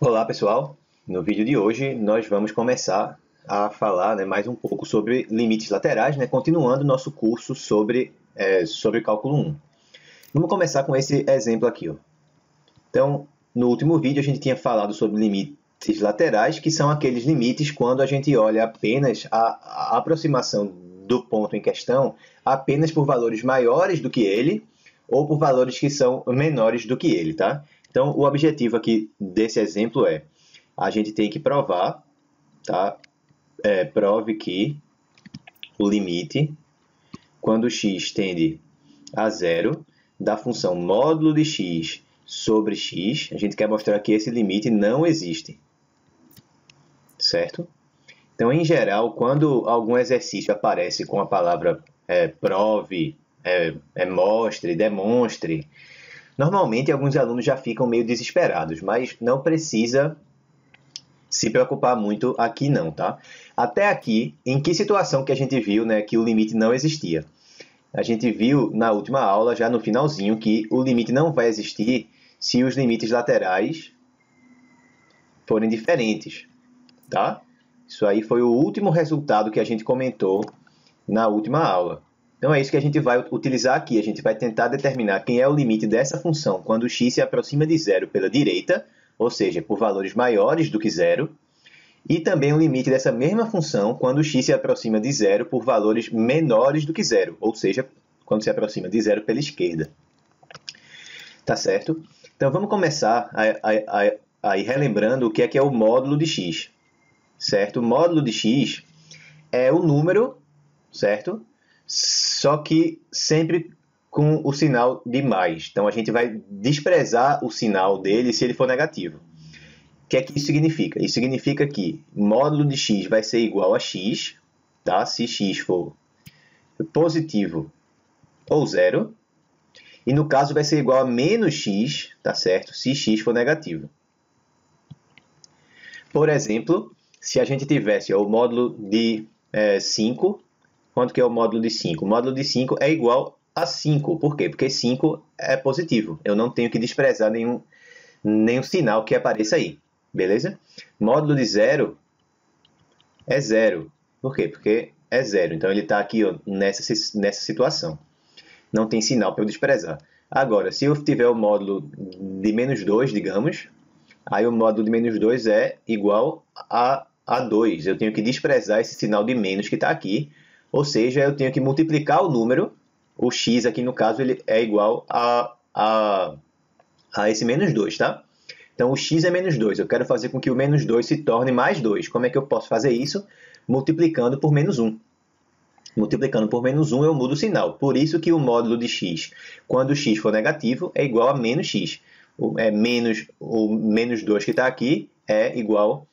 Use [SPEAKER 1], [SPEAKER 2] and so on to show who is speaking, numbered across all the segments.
[SPEAKER 1] Olá pessoal, no vídeo de hoje nós vamos começar a falar mais um pouco sobre limites laterais, continuando nosso curso sobre cálculo 1. Vamos começar com esse exemplo aqui. Então, no último vídeo a gente tinha falado sobre limites laterais, que são aqueles limites quando a gente olha apenas a aproximação do ponto em questão apenas por valores maiores do que ele ou por valores que são menores do que ele, tá? Então, o objetivo aqui desse exemplo é a gente tem que provar, tá? Prove que o limite, quando x tende a zero, da função módulo de x sobre x, a gente quer mostrar que esse limite não existe, certo? Então, em geral, quando algum exercício aparece com a palavra prove, mostre, demonstre, normalmente, alguns alunos já ficam meio desesperados, mas não precisa se preocupar muito aqui não, tá? Até aqui, em que situação que a gente viu que o limite não existia? A gente viu na última aula, já no finalzinho, que o limite não vai existir se os limites laterais forem diferentes, tá? Isso aí foi o último resultado que a gente comentou na última aula. Então, é isso que a gente vai utilizar aqui. A gente vai tentar determinar quem é o limite dessa função quando x se aproxima de zero pela direita, ou seja, por valores maiores do que zero, e também o limite dessa mesma função quando x se aproxima de zero por valores menores do que zero, ou seja, quando se aproxima de zero pela esquerda. Tá certo? Então, vamos começar aí relembrando o que é o módulo de x. Certo? O módulo de x é o número, certo? Só que sempre com o sinal de mais. Então, a gente vai desprezar o sinal dele se ele for negativo. O que é que isso significa? Isso significa que módulo de x vai ser igual a x, tá? Se x for positivo ou zero. E, no caso, vai ser igual a menos x, tá certo? Se x for negativo. Por exemplo, se a gente tivesse o módulo de 5, quanto que é o módulo de 5? O módulo de 5 é igual a 5. Por quê? Porque 5 é positivo. Eu não tenho que desprezar nenhum sinal que apareça aí. Beleza? Módulo de 0 é 0. Por quê? Porque é 0. Então, ele está aqui nessa situação. Não tem sinal para eu desprezar. Agora, se eu tiver o módulo de menos 2, digamos, aí o módulo de menos 2 é igual a 2. Eu tenho que desprezar esse sinal de menos que está aqui. Ou seja, eu tenho que multiplicar o número, o x aqui no caso, ele é igual a esse menos 2, tá? Então, o x é menos 2. Eu quero fazer com que o menos 2 se torne mais 2. Como é que eu posso fazer isso? Multiplicando por menos 1. Multiplicando por menos 1, eu mudo o sinal. Por isso que o módulo de x, quando x for negativo, é igual a menos x. O menos 2 que está aqui é igual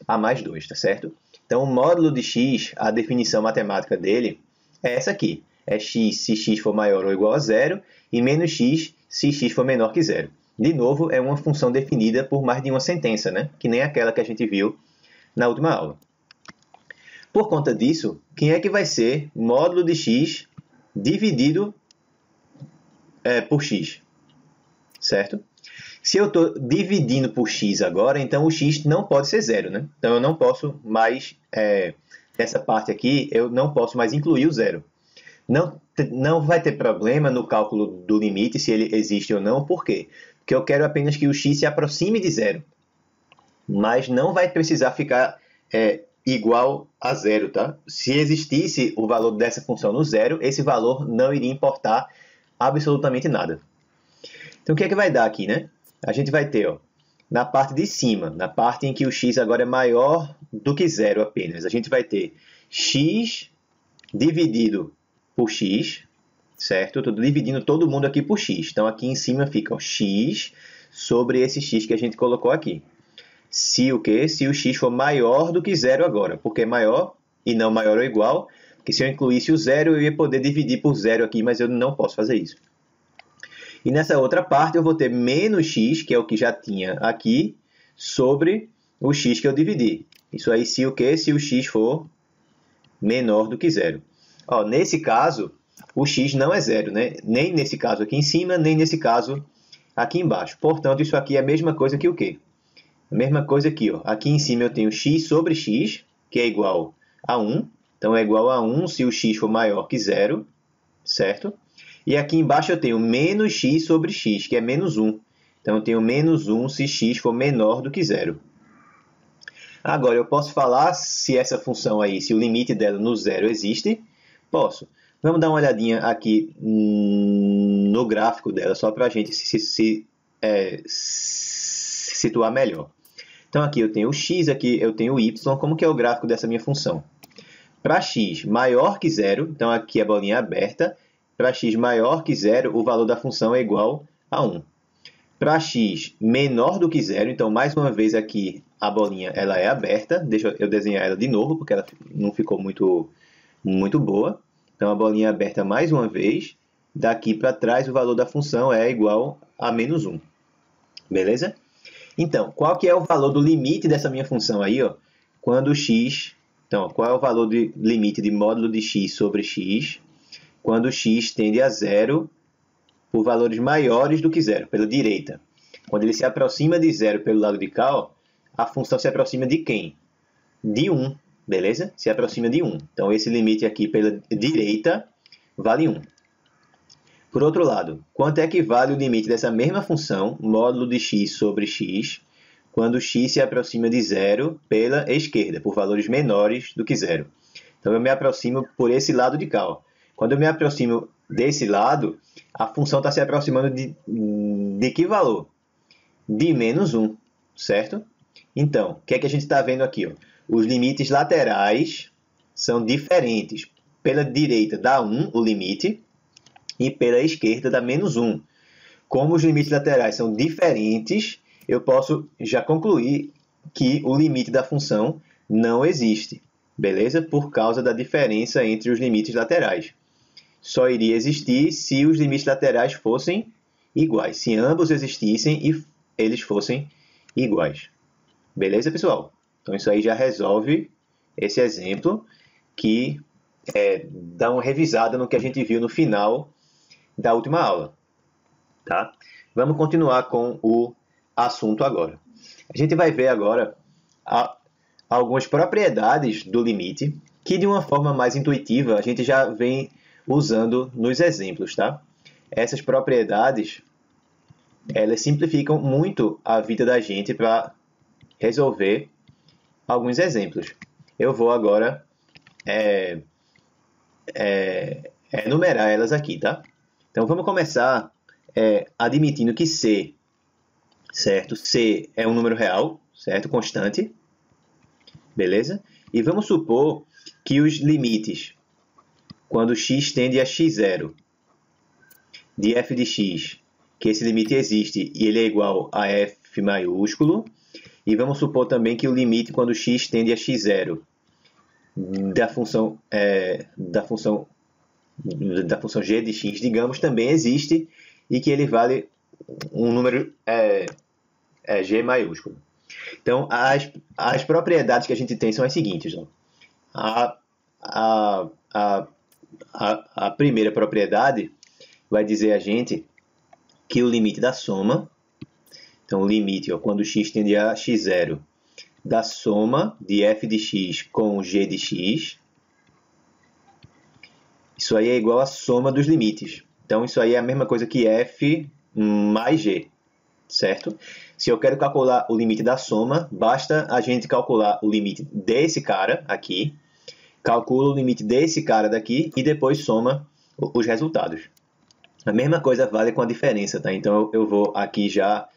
[SPEAKER 1] a mais 2, tá certo? Então, o módulo de x, a definição matemática dele é essa aqui. É x se x for maior ou igual a zero e menos x se x for menor que zero. De novo, é uma função definida por mais de uma sentença, né? Que nem aquela que a gente viu na última aula. Por conta disso, quem é que vai ser módulo de x dividido por x? Certo? Se eu estou dividindo por x agora, então o x não pode ser zero, né? Então, eu não posso mais, essa parte aqui, eu não posso mais incluir o zero. Não vai ter problema no cálculo do limite, se ele existe ou não. Por quê? Porque eu quero apenas que o x se aproxime de zero. Mas não vai precisar ficar igual a zero, tá? Se existisse o valor dessa função no zero, esse valor não iria importar absolutamente nada. Então, o que é que vai dar aqui, né? A gente vai ter, na parte de cima, na parte em que o x agora é maior do que zero apenas, a gente vai ter x dividido por x, certo? Estou dividindo todo mundo aqui por x. Então, aqui em cima fica x sobre esse x que a gente colocou aqui. Se o quê? Se o x for maior do que zero agora. Por que maior e não maior ou igual? Porque se eu incluísse o zero, eu ia poder dividir por zero aqui, mas eu não posso fazer isso. E nessa outra parte eu vou ter menos x, que é o que já tinha aqui, sobre o x que eu dividi. Isso aí se o quê? Se o x for menor do que zero. Nesse caso, o x não é zero, né? Nem nesse caso aqui em cima, nem nesse caso aqui embaixo. Portanto, isso aqui é a mesma coisa que o quê? A mesma coisa aqui, ó. Aqui em cima eu tenho x sobre x, que é igual a 1. Então, é igual a 1 se o x for maior que 0, certo? E aqui embaixo eu tenho menos x sobre x, que é menos 1. Então, eu tenho menos 1 se x for menor do que 0. Agora, eu posso falar se essa função aí, se o limite dela no zero existe? Posso. Vamos dar uma olhadinha aqui no gráfico dela, só para a gente se situar melhor. Então, aqui eu tenho o x, aqui eu tenho o y. Como que é o gráfico dessa minha função? Para x maior que zero, então aqui a bolinha aberta. Para x maior que zero, o valor da função é igual a 1. Para x menor do que zero, então mais uma vez aqui a bolinha ela é aberta. Deixa eu desenhar ela de novo, porque ela não ficou muito boa. Então a bolinha é aberta mais uma vez. Daqui para trás o valor da função é igual a menos 1. Beleza? Então, qual que é o valor do limite dessa minha função aí, ó? Quando x... Então, qual é o valor de limite de módulo de x sobre x quando x tende a zero por valores maiores do que zero, pela direita? Quando ele se aproxima de zero pelo lado de cá, ó, a função se aproxima de quem? De 1, beleza? Se aproxima de 1. Então, esse limite aqui pela direita vale 1. Por outro lado, quanto é que vale o limite dessa mesma função, módulo de x sobre x, quando x se aproxima de zero pela esquerda, por valores menores do que zero? Então, eu me aproximo por esse lado de cá. Ó. Quando eu me aproximo desse lado, a função está se aproximando de que valor? De menos 1, certo? Então, o que é que a gente está vendo aqui? Ó? Os limites laterais são diferentes. Pela direita dá 1 o limite, e pela esquerda dá menos 1. Como os limites laterais são diferentes, eu posso já concluir que o limite da função não existe, beleza? Por causa da diferença entre os limites laterais. Só iria existir se os limites laterais fossem iguais, se ambos existissem e eles fossem iguais. Beleza, pessoal? Então, isso aí já resolve esse exemplo que dá uma revisada no que a gente viu no final da última aula. Tá? Vamos continuar com o assunto agora. A gente vai ver agora algumas propriedades do limite que, de uma forma mais intuitiva, a gente já vem usando nos exemplos. Tá? Essas propriedades elas simplificam muito a vida da gente para resolver alguns exemplos. Eu vou agora enumerar elas aqui, tá? Então, vamos começar admitindo que C, certo? C é um número real, certo? Constante, beleza? E vamos supor que os limites, quando x tende a x0, de f de x, que esse limite existe e ele é igual a f maiúsculo. E vamos supor também que o limite, quando x tende a x0, da função g de x, digamos, também existe e que ele vale um número g maiúsculo. Então, as propriedades que a gente tem são as seguintes. Ó. A primeira propriedade vai dizer a gente que o limite da soma, então o limite, ó, quando x tende a x0, da soma de f de x com g de x, isso aí é igual à soma dos limites. Então, isso aí é a mesma coisa que f mais g, certo? Se eu quero calcular o limite da soma, basta a gente calcular o limite desse cara aqui, calcula o limite desse cara daqui e depois soma os resultados. A mesma coisa vale com a diferença, tá? Então, eu vou aqui já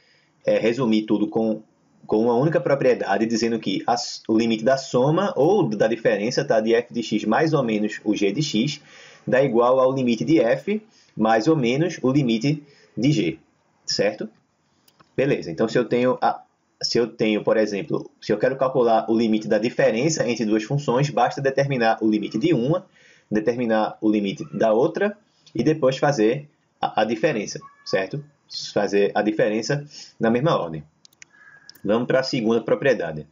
[SPEAKER 1] resumir tudo com uma única propriedade, dizendo que o limite da soma ou da diferença, tá, de f de x mais ou menos o g de x dá igual ao limite de f mais ou menos o limite de g, certo? Beleza, então se eu tenho, por exemplo, se eu quero calcular o limite da diferença entre duas funções, basta determinar o limite de uma, determinar o limite da outra e depois fazer a diferença, certo? Fazer a diferença na mesma ordem. Vamos para a segunda propriedade.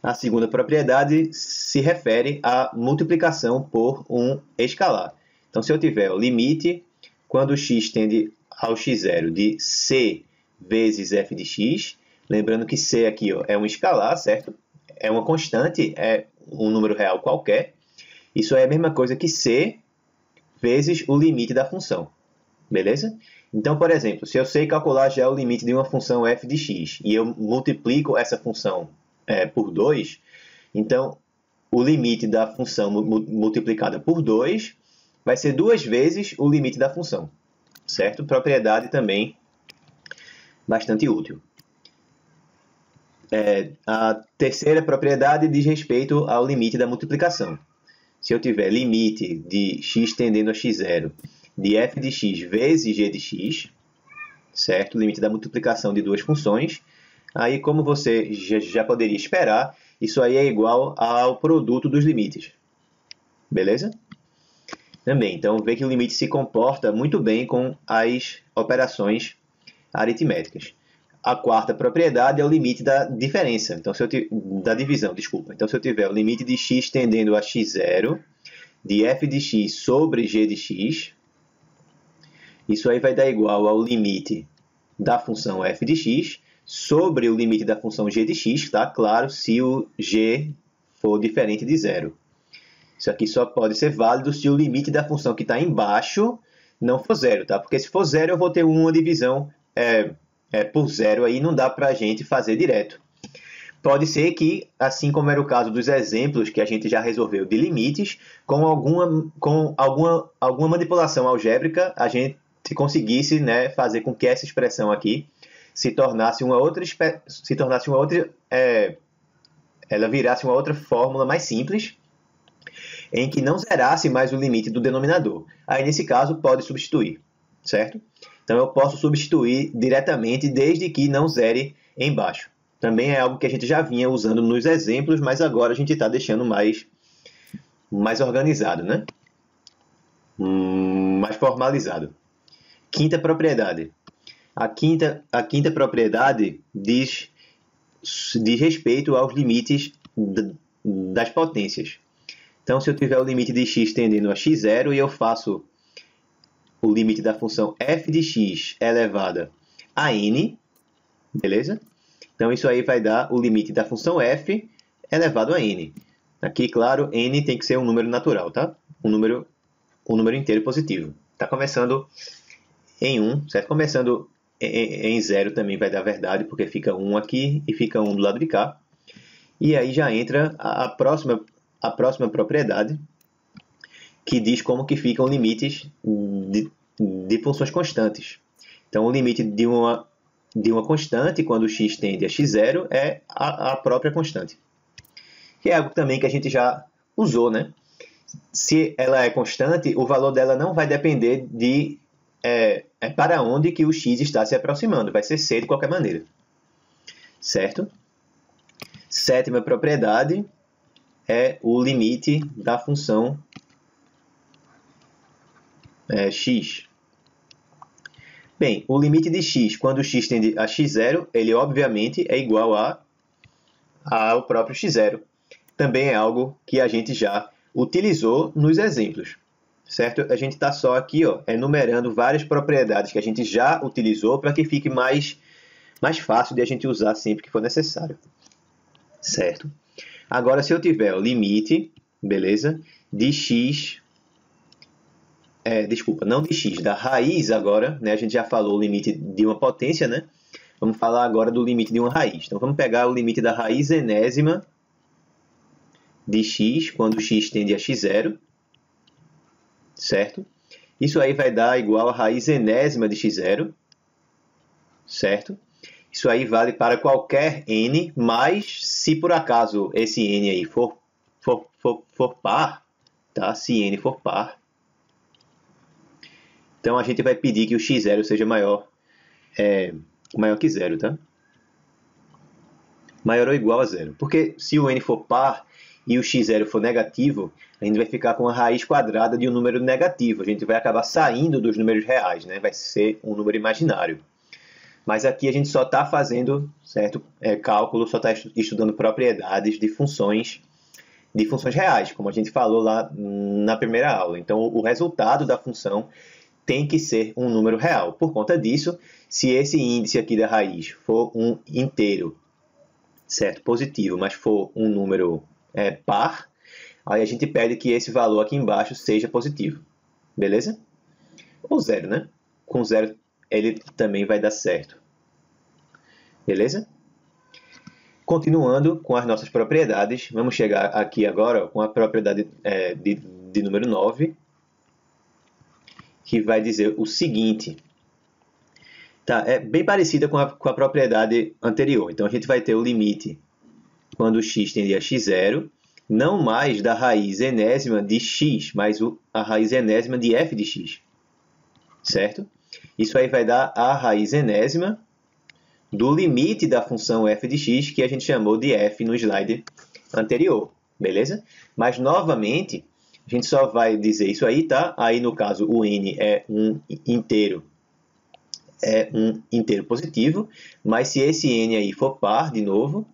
[SPEAKER 1] A segunda propriedade se refere à multiplicação por um escalar. Então, se eu tiver o limite, quando x tende ao x0 de c vezes f de x, Lembrando que C aqui ó, é um escalar, certo? É uma constante, é um número real qualquer. Isso é a mesma coisa que C vezes o limite da função. Beleza? Então, por exemplo, se eu sei calcular já o limite de uma função f de x e eu multiplico essa função por 2, então o limite da função multiplicada por 2 vai ser 2 vezes o limite da função. Certo? Propriedade também bastante útil. A terceira propriedade diz respeito ao limite da multiplicação. Se eu tiver limite de x tendendo a x0 de f de x vezes g de x, certo? Limite da multiplicação de duas funções. Aí, como você já poderia esperar, isso aí é igual ao produto dos limites. Beleza? Também, então, vê que o limite se comporta muito bem com as operações aritméticas. A quarta propriedade é o limite da diferença, então, da divisão, desculpa. Então, se eu tiver o limite de x tendendo a x0 de f de x sobre g de x, isso aí vai dar igual ao limite da função f de x sobre o limite da função g de x, tá? Claro, se o g for diferente de zero. Isso aqui só pode ser válido se o limite da função que está embaixo não for zero, tá? Porque se for zero, eu vou ter uma divisão por zero, aí não dá para a gente fazer direto. Pode ser que, assim como era o caso dos exemplos que a gente já resolveu de limites, com alguma manipulação algébrica, a gente conseguisse, né, fazer com que essa expressão aqui ela virasse uma outra fórmula mais simples, em que não zerasse mais o limite do denominador. Aí, nesse caso, pode substituir, certo? Então, eu posso substituir diretamente desde que não zere embaixo. Também é algo que a gente já vinha usando nos exemplos, mas agora a gente está deixando mais organizado, né? Mais formalizado. Quinta propriedade. A quinta propriedade diz respeito aos limites das potências. Então, se eu tiver o limite de x tendendo a x0 e eu faço o limite da função f de x elevada a n, beleza? Então, isso aí vai dar o limite da função f elevado a n. Aqui, claro, n tem que ser um número natural, tá? Um número inteiro positivo. Está começando em 1, certo? Começando em 0 também vai dar verdade, porque fica 1 aqui e fica 1 do lado de cá. E aí já entra a próxima propriedade, que diz como que ficam limites de funções constantes. Então, o limite de uma constante, quando x tende a x0, é a própria constante. Que é algo também que a gente já usou, né? Se ela é constante, o valor dela não vai depender de para onde que o x está se aproximando. Vai ser c de qualquer maneira. Certo? Sétima propriedade é o limite da função x. Bem, o limite de x, quando x tende a x0, ele obviamente é igual ao próprio x0. Também é algo que a gente já utilizou nos exemplos, certo? A gente está só aqui enumerando várias propriedades que a gente já utilizou para que fique mais fácil de a gente usar sempre que for necessário, certo? Agora, se eu tiver o limite, beleza, de x, não de x, da raiz agora, né? A gente já falou o limite de uma potência, né? Vamos falar agora do limite de uma raiz. Então, vamos pegar o limite da raiz enésima de x, quando x tende a x0, certo? Isso aí vai dar igual a raiz enésima de x0, certo? Isso aí vale para qualquer n, mas se por acaso esse n aí for par, tá? Se n for par, então a gente vai pedir que o x0 seja maior que zero, tá? Maior ou igual a zero. Porque se o n for par e o x0 for negativo, a gente vai ficar com a raiz quadrada de um número negativo. A gente vai acabar saindo dos números reais, né? Vai ser um número imaginário. Mas aqui a gente só está fazendo cálculo, só está estudando propriedades de funções reais, como a gente falou lá na primeira aula. Então, o resultado da função tem que ser um número real. Por conta disso, Se esse índice aqui da raiz for um inteiro, certo? Positivo, mas for um número par, aí a gente pede que esse valor aqui embaixo seja positivo. Beleza? Ou zero, né? Com zero ele também vai dar certo. Beleza? Continuando com as nossas propriedades, vamos chegar aqui agora com a propriedade de número 9, que vai dizer o seguinte. Tá? É bem parecida com a propriedade anterior. Então, a gente vai ter o limite quando x tende a x0, não mais da raiz enésima de x, mas a raiz enésima de f de x. Certo? Isso aí vai dar a raiz enésima do limite da função f de x, que a gente chamou de f no slide anterior, beleza? Mas, novamente, a gente só vai dizer isso aí, tá? Aí, no caso, o n é um inteiro positivo, mas se esse n aí for par, de novo,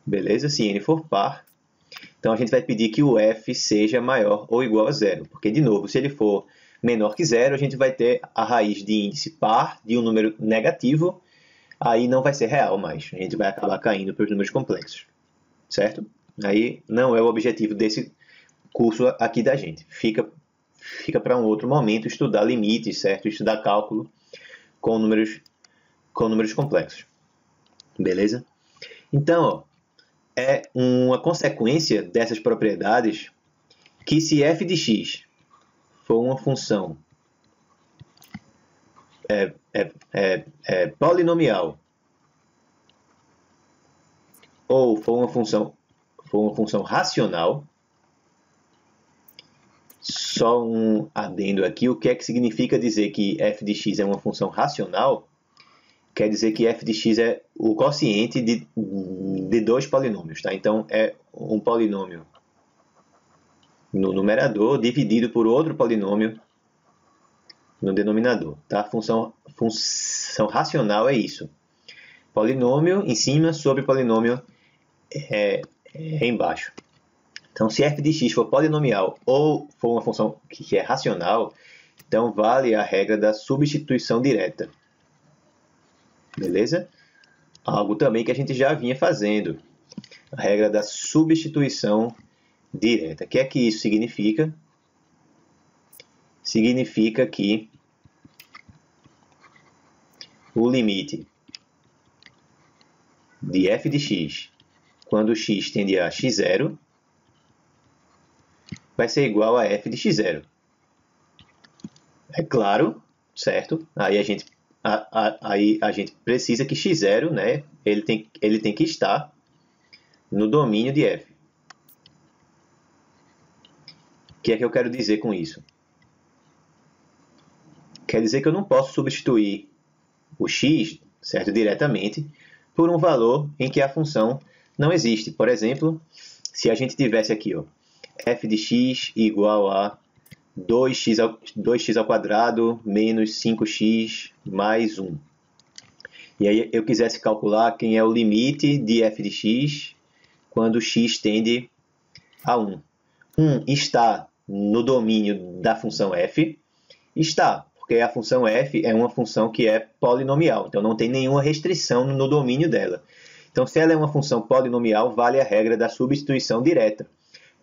[SPEAKER 1] beleza? Se n for par, então a gente vai pedir que o f seja maior ou igual a zero, porque, de novo, se ele for menor que zero, a gente vai ter a raiz de índice par de um número negativo, aí não vai ser real mais. A gente vai acabar caindo para os números complexos, certo? Aí não é o objetivo desse curso aqui da gente. Fica para um outro momento estudar limites, certo? Estudar cálculo com números complexos. Beleza? Então, ó, é uma consequência dessas propriedades que se f de x for uma função polinomial ou for uma função racional, só um adendo aqui, o que é que significa dizer que f de x é uma função racional? Quer dizer que f de x é o quociente de dois polinômios, tá? Então, é um polinômio no numerador dividido por outro polinômio no denominador, tá? Função racional é isso. Polinômio em cima sobre polinômio embaixo. Então, se f de x for polinomial ou for uma função que é racional, então vale a regra da substituição direta. Beleza? Algo também que a gente já vinha fazendo. A regra da substituição direta. O que é que isso significa? Significa que o limite de f de x quando x tende a x0 vai ser igual a f de x0. É claro, certo? Aí a gente precisa que x0, né, ele tem que estar no domínio de f. O que é que eu quero dizer com isso? Quer dizer que eu não posso substituir o x, certo, diretamente, por um valor em que a função não existe. Por exemplo, se a gente tivesse aqui, ó, f de x igual a 2x ao quadrado menos 5x mais 1. E aí eu quisesse calcular quem é o limite de f de x quando x tende a 1. 1 está no domínio da função f? Está, porque a função f é uma função que é polinomial, então não tem nenhuma restrição no domínio dela. Então, se ela é uma função polinomial, vale a regra da substituição direta.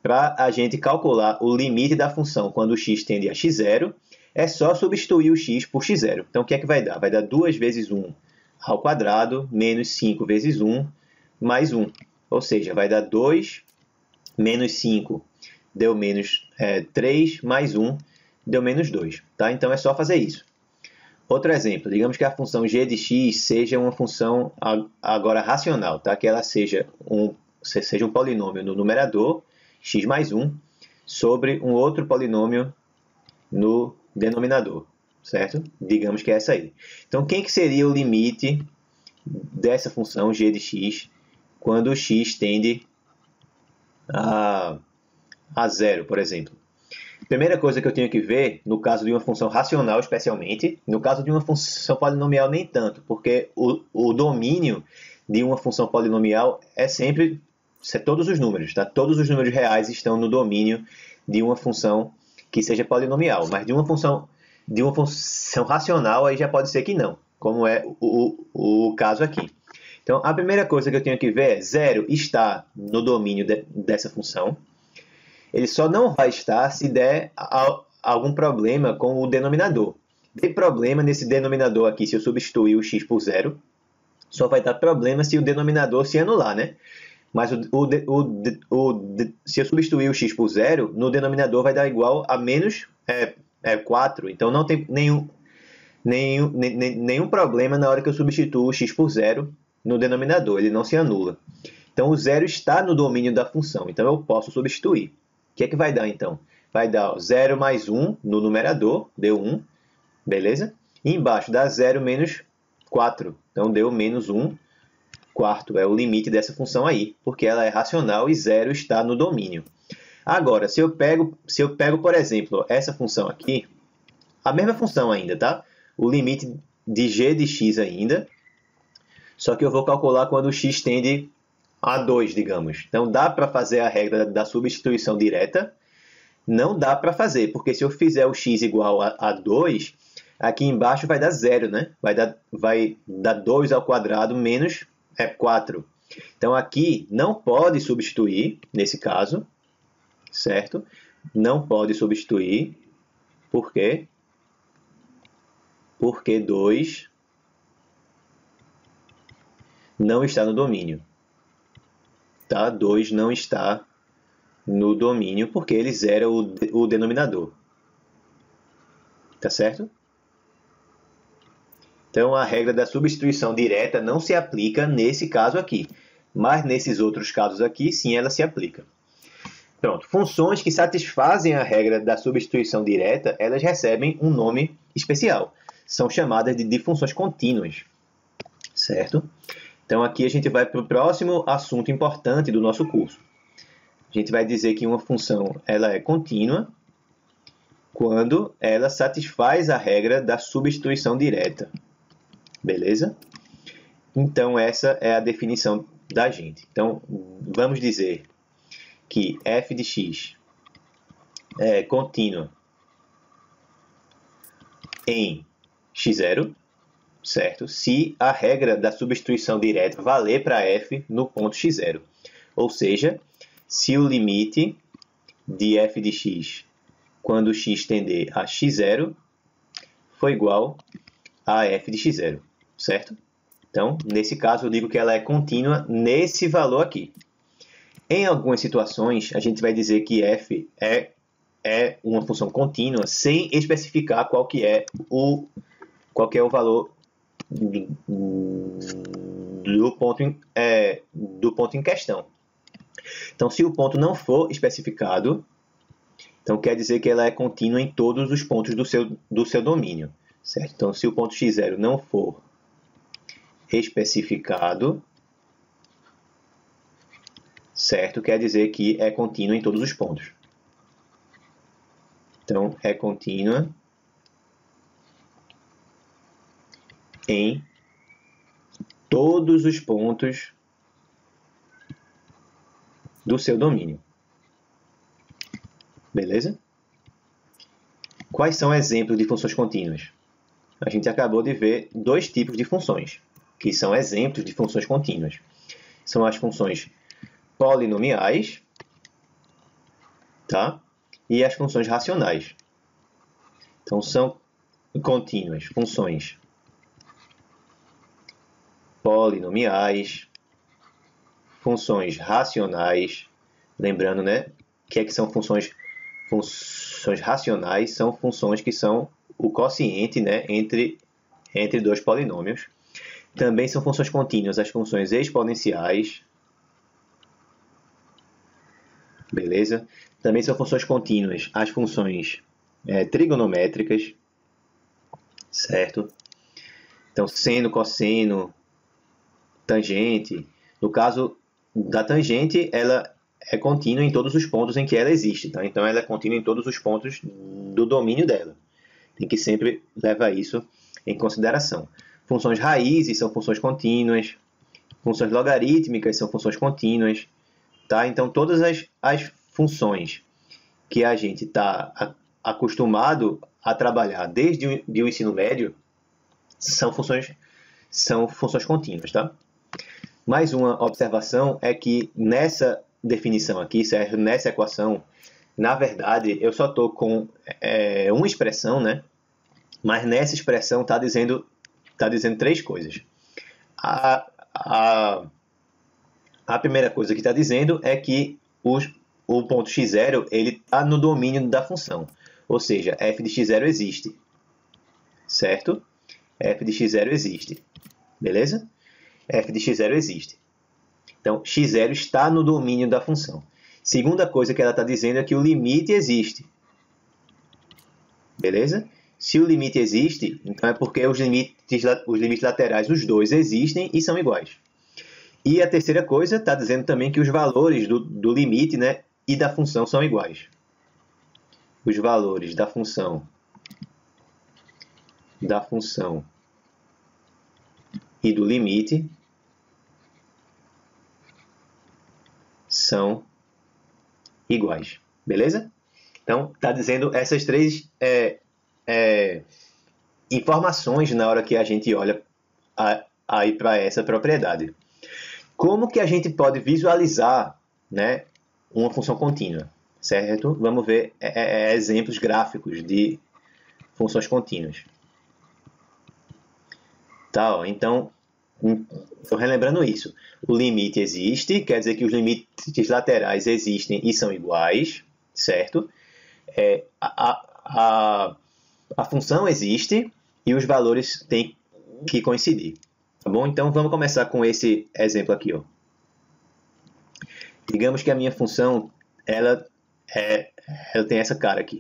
[SPEAKER 1] Para a gente calcular o limite da função quando x tende a x0, é só substituir o x por x0. Então, o que é que vai dar? Vai dar 2 vezes 1 ao quadrado menos 5 vezes 1 mais 1. Ou seja, vai dar 2 menos 5 deu menos 3 mais 1 deu menos 2. Tá? Então, é só fazer isso. Outro exemplo, digamos que a função g de x seja uma função agora racional, tá? Que ela seja um polinômio no numerador, x mais 1, sobre um outro polinômio no denominador, certo? Digamos que é essa aí. Então, quem que seria o limite dessa função g de x quando o x tende a zero, por exemplo? Primeira coisa que eu tenho que ver, no caso de uma função racional especialmente, no caso de uma função polinomial nem tanto, porque o domínio de uma função polinomial é sempre todos os números, tá? Todos os números reais estão no domínio de uma função que seja polinomial, mas de uma função racional aí já pode ser que não, como é o caso aqui. Então, a primeira coisa que eu tenho que ver é 0 está no domínio dessa função. Ele só não vai estar se der algum problema com o denominador. Tem problema nesse denominador aqui, se eu substituir o x por 0, só vai dar problema se o denominador se anular, né? Mas se eu substituir o x por 0, no denominador vai dar igual a menos 4. Então, não tem nenhum problema na hora que eu substituo o x por 0 no denominador. Ele não se anula. Então, o 0 está no domínio da função. Então, eu posso substituir. O que é que vai dar, então? Vai dar 0 mais 1 no numerador, deu 1, beleza? E embaixo dá 0 menos 4, então deu menos 1 quarto. É o limite dessa função aí, porque ela é racional e 0 está no domínio. Agora, se eu pego, por exemplo, essa função aqui, a mesma função ainda, tá? O limite de g de x ainda, só que eu vou calcular quando o x tende a 2, digamos. Então, dá para fazer a regra da substituição direta? Não dá para fazer, porque se eu fizer o x igual a 2, aqui embaixo vai dar 0, né? Vai dar 2 ao quadrado menos 4. Então, aqui não pode substituir, nesse caso, certo? Não pode substituir. Por quê? Porque 2 não está no domínio. Tá? 2 não está no domínio porque ele zera o denominador. Tá certo? Então, a regra da substituição direta não se aplica nesse caso aqui. Mas nesses outros casos aqui, sim, ela se aplica. Pronto. Funções que satisfazem a regra da substituição direta, elas recebem um nome especial. São chamadas de funções contínuas. Certo? Então, aqui a gente vai para o próximo assunto importante do nosso curso. A gente vai dizer que uma função ela é contínua quando ela satisfaz a regra da substituição direta. Beleza? Então, essa é a definição da gente. Então, vamos dizer que f de x é contínua em x0, certo? Se a regra da substituição direta valer para f no ponto x0. Ou seja, se o limite de f de x quando x tender a x0 for igual a f de x0, certo? Então, nesse caso, eu digo que ela é contínua nesse valor aqui. Em algumas situações, a gente vai dizer que f é uma função contínua sem especificar qual que é o valor do ponto em questão. Então, se o ponto não for especificado, então quer dizer que ela é contínua em todos os pontos do seu domínio. Certo? Então, se o ponto x0 não for especificado, certo? Quer dizer que é contínua em todos os pontos. Então, é contínua em todos os pontos do seu domínio. Beleza? Quais são exemplos de funções contínuas? A gente acabou de ver dois tipos de funções, que são exemplos de funções contínuas. São as funções polinomiais, tá? E as funções racionais. Então, são contínuas funções polinomiais, funções racionais. Lembrando, né, que são funções racionais, são funções que são o quociente, né, entre dois polinômios. Também são funções contínuas as funções exponenciais. Beleza? Também são funções contínuas as funções trigonométricas. Certo? Então, seno, cosseno, tangente. No caso da tangente, ela é contínua em todos os pontos em que ela existe. Tá? Então, ela é contínua em todos os pontos do domínio dela. Tem que sempre levar isso em consideração. Funções raízes são funções contínuas. Funções logarítmicas são funções contínuas. Tá? Então, todas as funções que a gente está acostumado a trabalhar desde o ensino médio, são funções contínuas, tá? Mais uma observação é que nessa definição aqui, certo? Nessa equação, na verdade, eu só estou com uma expressão, né? Mas nessa expressão está dizendo três coisas. A primeira coisa que está dizendo é que o ponto x0 está no domínio da função. Ou seja, f de x0 existe. Certo? F de x0 existe. Beleza? F de x0 existe. Então, x0 está no domínio da função. Segunda coisa que ela está dizendo é que o limite existe. Beleza? Se o limite existe, então é porque os limites laterais, os dois, existem e são iguais. E a terceira coisa está dizendo também que os valores do limite, né, e da função são iguais. Os valores da função e do limite são iguais. Beleza? Então, está dizendo essas três informações na hora que a gente olha aí para essa propriedade. Como que a gente pode visualizar, né, uma função contínua? Certo? Vamos ver exemplos gráficos de funções contínuas. Tá, ó, então, estou relembrando isso. O limite existe, quer dizer que os limites laterais existem e são iguais, certo? A função existe e os valores têm que coincidir. Tá bom? Então, vamos começar com esse exemplo aqui. Ó. Digamos que a minha função ela tem essa cara aqui.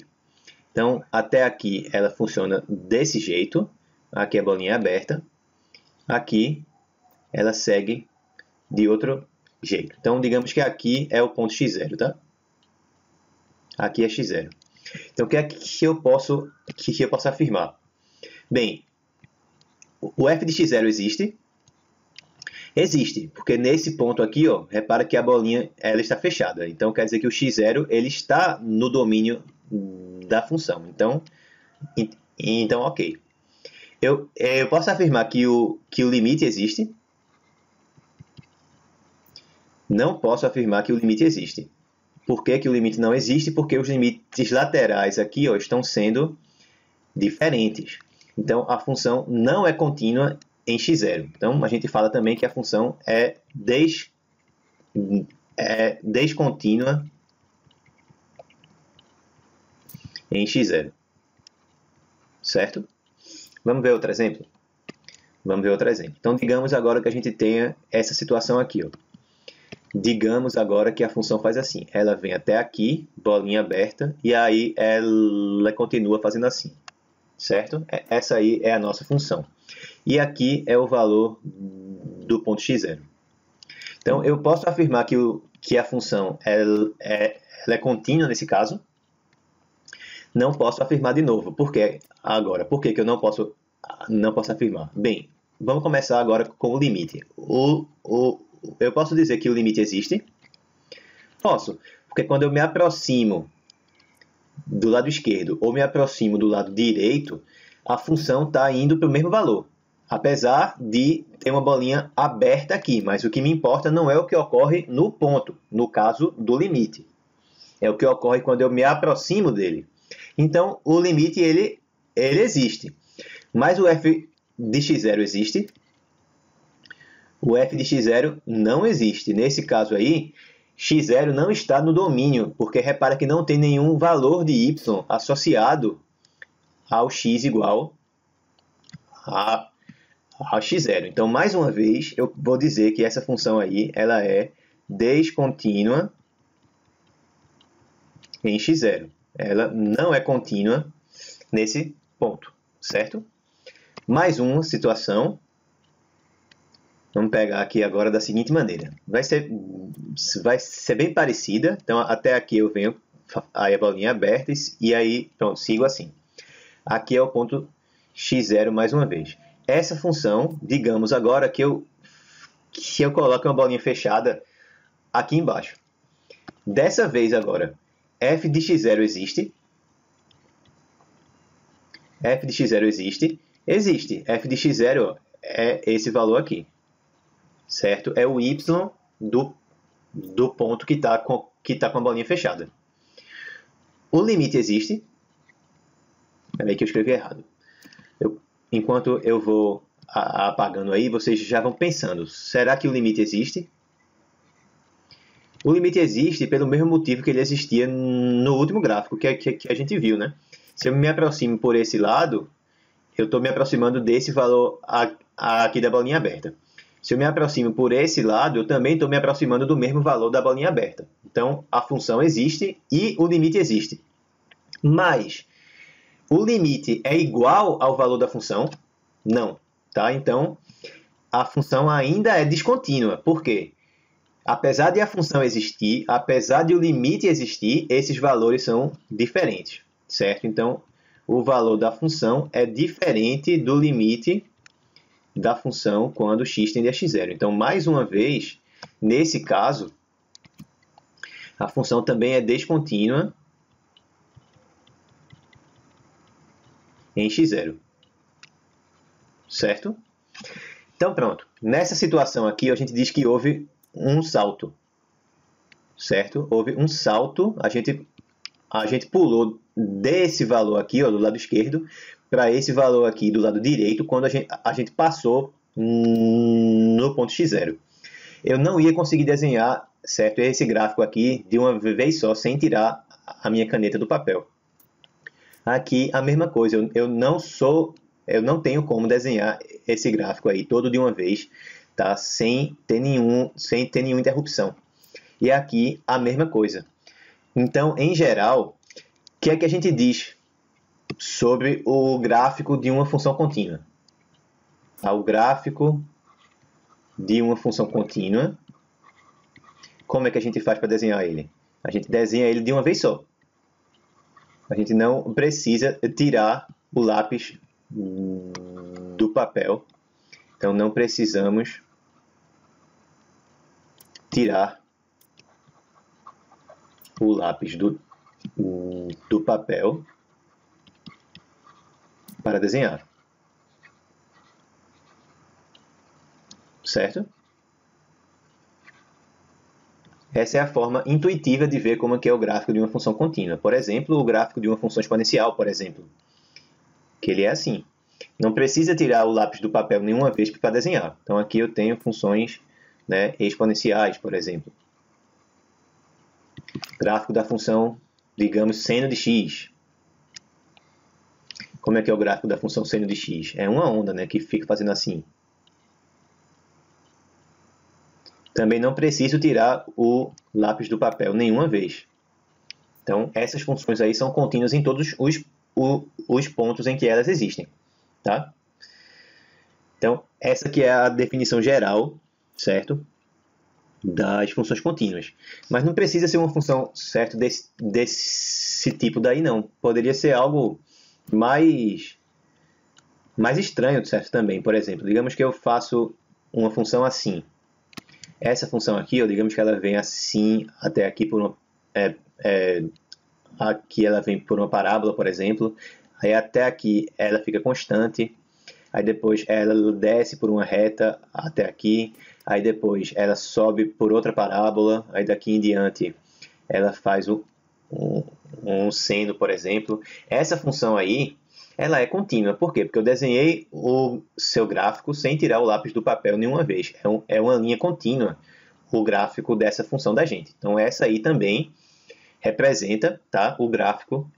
[SPEAKER 1] Então, até aqui ela funciona desse jeito. Aqui a bolinha é aberta. Aqui ela segue de outro jeito. Então, digamos que aqui é o ponto x0, tá? Aqui é x0. Então, o que é que eu posso afirmar? Bem, o f de x0 existe? Existe, porque nesse ponto aqui, ó, repara que a bolinha ela está fechada. Então, quer dizer que o x0 ele está no domínio da função. Então ok. Eu posso afirmar que o limite existe? Não posso afirmar que o limite existe. Por que que o limite não existe? Porque os limites laterais aqui, ó, estão sendo diferentes. Então, a função não é contínua em x0. Então, a gente fala também que a função é descontínua em x0. Certo? Vamos ver outro exemplo? Vamos ver outro exemplo. Então, digamos agora que a gente tenha essa situação aqui. Ó. Digamos agora que a função faz assim. Ela vem até aqui, bolinha aberta, e aí ela continua fazendo assim. Certo? Essa aí é a nossa função. E aqui é o valor do ponto x0. Então, eu posso afirmar que a função ela é contínua nesse caso. Não posso afirmar de novo. Por quê? Agora, por que eu não posso afirmar? Bem, vamos começar agora com o limite. Eu posso dizer que o limite existe? Posso, porque quando eu me aproximo do lado esquerdo ou me aproximo do lado direito, a função está indo para o mesmo valor. Apesar de ter uma bolinha aberta aqui, mas o que me importa não é o que ocorre no ponto, no caso do limite. É o que ocorre quando eu me aproximo dele. Então, o limite ele existe. Mas o f de x0 existe? O f de x0 não existe. Nesse caso aí, x0 não está no domínio, porque repara que não tem nenhum valor de y associado ao x igual a x0. Então, mais uma vez, eu vou dizer que essa função aí ela é descontínua em x0. Ela não é contínua nesse ponto, certo? Mais uma situação. Vamos pegar aqui agora da seguinte maneira. Vai ser bem parecida. Então, até aqui eu venho, aí a bolinha aberta, e aí, pronto, sigo assim. Aqui é o ponto x0 mais uma vez. Essa função, digamos agora que eu coloco uma bolinha fechada aqui embaixo. Dessa vez agora, f de x0 existe. F de x0 existe. Existe. F de x0 é esse valor aqui, certo? É o y do ponto que está com a bolinha fechada. O limite existe. Peraí que eu escrevi errado. Enquanto eu vou apagando aí, vocês já vão pensando, será que o limite existe? O limite existe pelo mesmo motivo que ele existia no último gráfico que a gente viu, né? Se eu me aproximo por esse lado, eu estou me aproximando desse valor aqui da bolinha aberta. Se eu me aproximo por esse lado, eu também estou me aproximando do mesmo valor da bolinha aberta. Então, a função existe e o limite existe. Mas o limite é igual ao valor da função? Não. Tá? Então, a função ainda é descontínua. Por quê? Apesar de a função existir, apesar de o limite existir, esses valores são diferentes, certo? Então, o valor da função é diferente do limite da função quando x tende a x0. Então, mais uma vez, nesse caso, a função também é descontínua em x0, certo? Então, pronto. Nessa situação aqui, a gente diz que houve um salto, certo? Houve um salto, a gente pulou desse valor aqui, ó, do lado esquerdo, para esse valor aqui do lado direito, quando a gente passou no ponto x0. Eu não ia conseguir desenhar, certo, esse gráfico aqui de uma vez só, sem tirar a minha caneta do papel. Aqui a mesma coisa, eu não tenho como desenhar esse gráfico aí todo de uma vez, tá? Sem ter nenhuma interrupção. E aqui a mesma coisa. Então, em geral, o que é que a gente diz sobre o gráfico de uma função contínua? O gráfico de uma função contínua, como é que a gente faz para desenhar ele? A gente desenha ele de uma vez só. A gente não precisa tirar o lápis do papel. Então, não precisamos tirar o lápis do papel para desenhar. Certo? Essa é a forma intuitiva de ver como é o gráfico de uma função contínua. Por exemplo, o gráfico de uma função exponencial, por exemplo. Que ele é assim. Não precisa tirar o lápis do papel nenhuma vez para desenhar. Então, aqui eu tenho funções, né, exponenciais, por exemplo. Gráfico da função, digamos, seno de x. Como é que é o gráfico da função seno de x? É uma onda, né, que fica fazendo assim. Também não preciso tirar o lápis do papel nenhuma vez. Então, essas funções aí são contínuas em todos os pontos em que elas existem. Tá? Então, essa aqui é a definição geral, certo? Das funções contínuas. Mas não precisa ser uma função, certo, desse tipo daí, não. Poderia ser algo mais estranho, certo, também. Por exemplo, digamos que eu faço uma função assim. Essa função aqui, ó, digamos que ela vem assim até aqui por uma... aqui ela vem por uma parábola, por exemplo. Aí até aqui ela fica constante. Aí depois ela desce por uma reta até aqui. Aí depois ela sobe por outra parábola. Aí daqui em diante ela faz um seno, por exemplo. Essa função aí, ela é contínua. Por quê? Porque eu desenhei o seu gráfico sem tirar o lápis do papel nenhuma vez. É uma linha contínua o gráfico dessa função da gente. Então, essa aí também representa, tá, o gráfico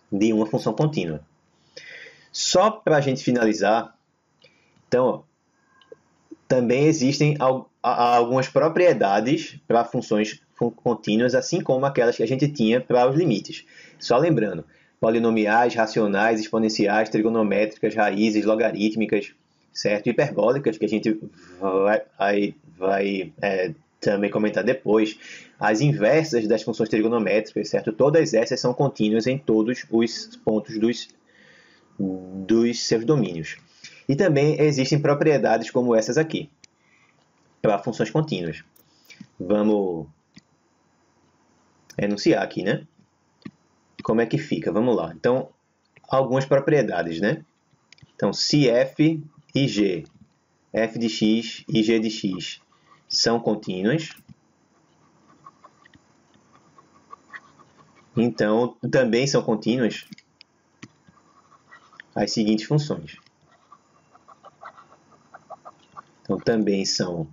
[SPEAKER 1] de uma função contínua. Só para a gente finalizar, então, ó, também existem algumas propriedades para funções contínuas, assim como aquelas que a gente tinha para os limites. Só lembrando, polinomiais, racionais, exponenciais, trigonométricas, raízes, logarítmicas, certo? Hiperbólicas, que a gente vai também comentar depois. As inversas das funções trigonométricas, certo? Todas essas são contínuas em todos os pontos dos seus domínios. E também existem propriedades como essas aqui, para funções contínuas. Vamos enunciar aqui, né? Como é que fica? Vamos lá. Então, algumas propriedades, né? Então, se f e g, f de x e g de x, são contínuas, então também são contínuas as seguintes funções. Então, também são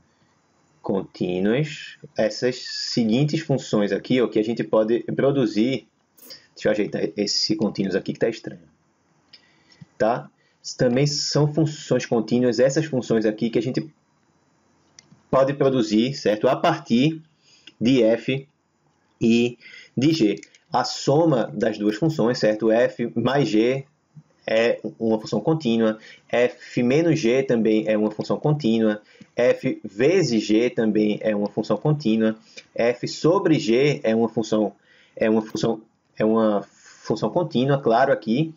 [SPEAKER 1] contínuas essas seguintes funções aqui, ó, que a gente pode produzir. Deixa eu ajeitar esse contínuos aqui que está estranho. Tá? Também são funções contínuas essas funções aqui que a gente pode produzir, certo? A partir de f e de g. A soma das duas funções, certo? F mais g é uma função contínua, f menos g também é uma função contínua, f vezes g também é uma função contínua, f sobre g é uma função contínua, claro, aqui,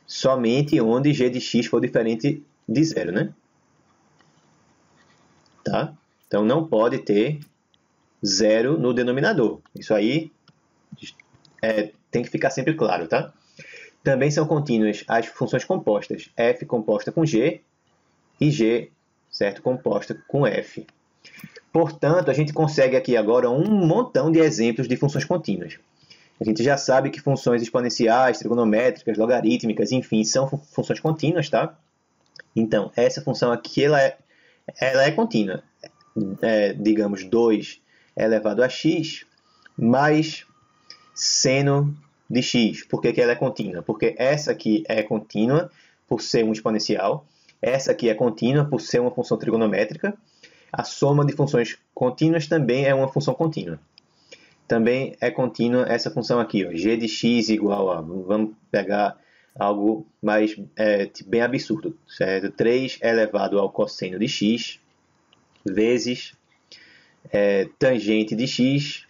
[SPEAKER 1] somente onde g de x for diferente de zero, né? Tá? Então, não pode ter zero no denominador. Isso aí tem que ficar sempre claro, tá? Também são contínuas as funções compostas, f composta com g e g, certo, composta com f. Portanto, a gente consegue aqui agora um montão de exemplos de funções contínuas. A gente já sabe que funções exponenciais, trigonométricas, logarítmicas, enfim, são funções contínuas, tá? Então, essa função aqui, ela é contínua. Digamos, 2 elevado a x mais seno de x. Por que ela é contínua? Porque essa aqui é contínua por ser um exponencial. Essa aqui é contínua por ser uma função trigonométrica. A soma de funções contínuas também é uma função contínua. Também é contínua essa função aqui, ó, g de x igual a... Vamos pegar algo mais bem absurdo, certo? 3 elevado ao cosseno de x vezes tangente de x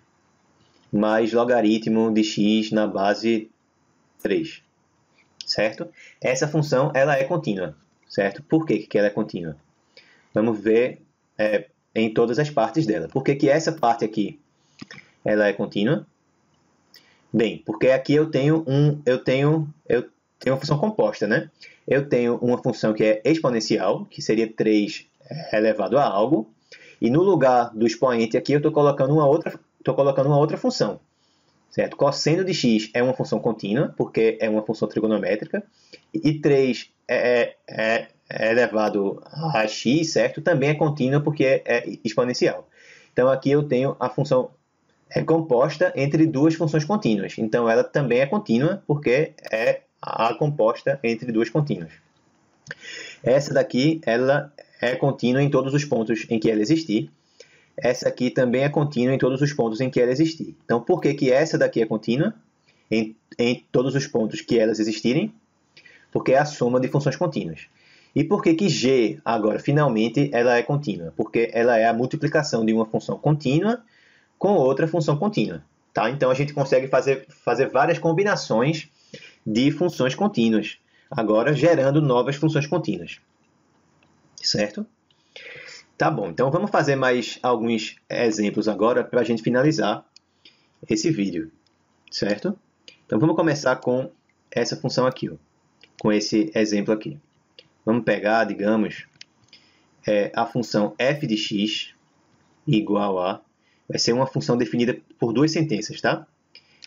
[SPEAKER 1] mais logaritmo de x na base 3, certo? Essa função ela é contínua, certo? Por que ela é contínua? Vamos ver em todas as partes dela. Por que essa parte aqui ela é contínua? Bem, porque aqui eu tenho uma função composta, né? Eu tenho uma função que é exponencial, que seria 3 elevado a algo, e no lugar do expoente aqui eu estou colocando uma outra função, certo? Cosseno de x é uma função contínua, porque é uma função trigonométrica, e 3 elevado a x, certo? Também é contínua porque é exponencial. Então aqui eu tenho a função composta entre duas funções contínuas. Então ela também é contínua porque é a composta entre duas contínuas. Essa daqui ela é contínua em todos os pontos em que ela existir. Essa aqui também é contínua em todos os pontos em que ela existir. Então, por que essa daqui é contínua em todos os pontos que elas existirem? Porque é a soma de funções contínuas. E por que g, agora, finalmente, ela é contínua? Porque ela é a multiplicação de uma função contínua com outra função contínua. Tá? Então, a gente consegue fazer várias combinações de funções contínuas, agora gerando novas funções contínuas. Certo? Tá bom, então vamos fazer mais alguns exemplos agora para a gente finalizar esse vídeo, certo? Então vamos começar com essa função aqui, ó, com esse exemplo aqui. Vamos pegar, digamos, a função f de x igual a... Vai ser uma função definida por duas sentenças, tá?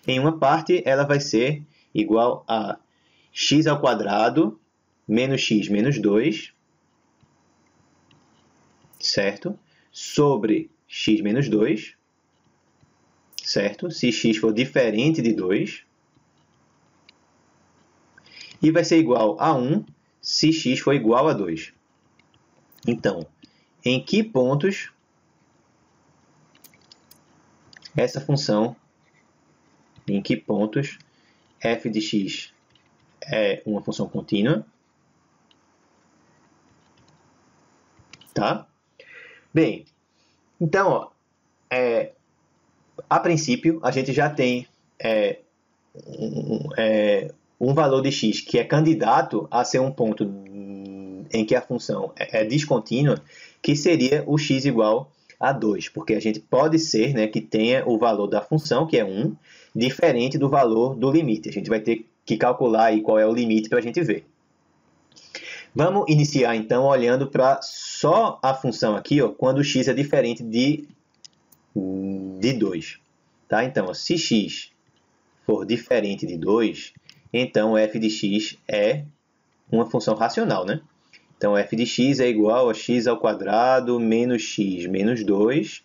[SPEAKER 1] Em uma parte, ela vai ser igual a x ao quadrado menos x menos 2, certo? Sobre x menos 2, certo? Se x for diferente de 2. E vai ser igual a 1 se x for igual a 2. Então, em que pontos essa função, em que pontos f de x é uma função contínua? Tá? Bem, então, ó, a princípio, a gente já tem um valor de x que é candidato a ser um ponto em que a função é descontínua, que seria o x igual a 2, porque a gente pode ser, né, que tenha o valor da função, que é 1, diferente do valor do limite. A gente vai ter que calcular aí qual é o limite para a gente ver. Vamos iniciar, então, olhando para só a função aqui, ó, quando x é diferente de 2. Tá? Então, ó, se x for diferente de 2, então f de x é uma função racional, né? Então, f de x é igual a x ao quadrado menos x menos 2